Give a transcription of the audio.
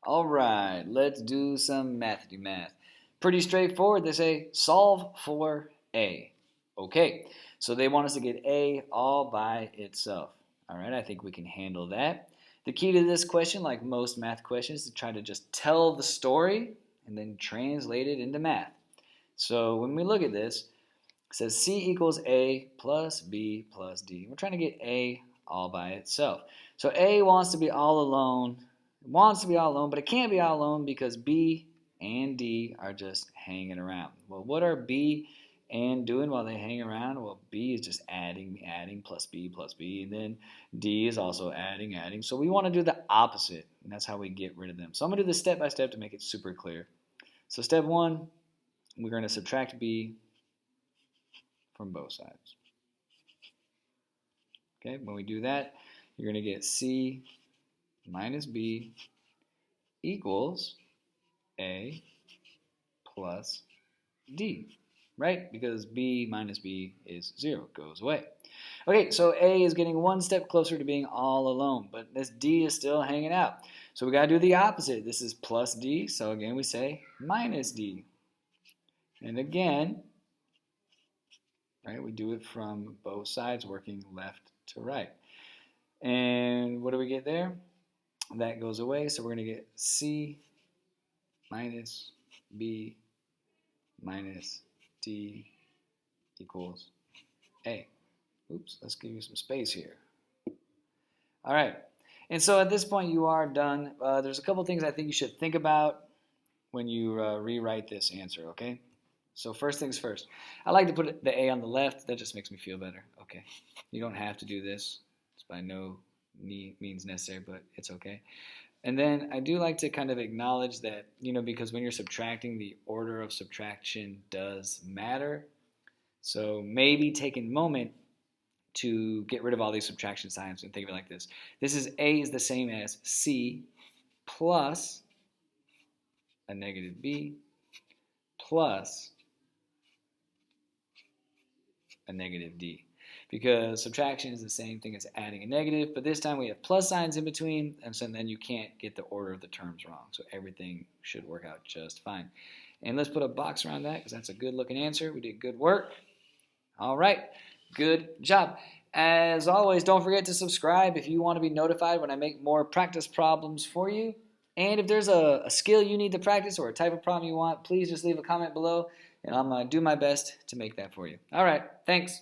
All right, let's do some Mathity-Math. Pretty straightforward. They say solve for A. Okay, so they want us to get A all by itself. All right, I think we can handle that. The key to this question, like most math questions, is to try to just tell the story and then translate it into math. So when we look at this, it says C equals A plus B plus D. We're trying to get A all by itself. So A wants to be all alone. It wants to be all alone, but it can't be all alone because B and D are just hanging around. Well, what are B and doing while they hang around? Well, B is just adding plus B, and then D is also adding. So we want to do the opposite, and that's how we get rid of them. So I'm going to do this step by step to make it super clear. So step one, we're going to subtract B from both sides. Okay, when we do that, you're going to get C minus B equals A plus D, right? Because B minus B is 0, goes away. Okay, so A is getting one step closer to being all alone, but this D is still hanging out. So we got to do the opposite. This is plus D, so again we say minus D. And again, right, we do it from both sides, working left to right. And what do we get there? That goes away, so we're going to get C minus B minus D equals A. Oops, let's give you some space here. All right, and so at this point you are done. There's a couple things I think you should think about when you rewrite this answer, okay? So first things first, I like to put the A on the left. That just makes me feel better. Okay, you don't have to do this. It's by no means necessary, but it's okay. And then I do like to kind of acknowledge that, because when you're subtracting, the order of subtraction does matter. So maybe take a moment to get rid of all these subtraction signs and think of it like this. This is A is the same as C plus a negative B plus a negative D, because subtraction is the same thing as adding a negative, but this time we have plus signs in between, and so then you can't get the order of the terms wrong. So everything should work out just fine. And let's put a box around that because that's a good looking answer. We did good work. All right, good job. As always, don't forget to subscribe if you want to be notified when I make more practice problems for you. And if there's a skill you need to practice or a type of problem you want, please just leave a comment below, and I'm going to do my best to make that for you. All right, thanks.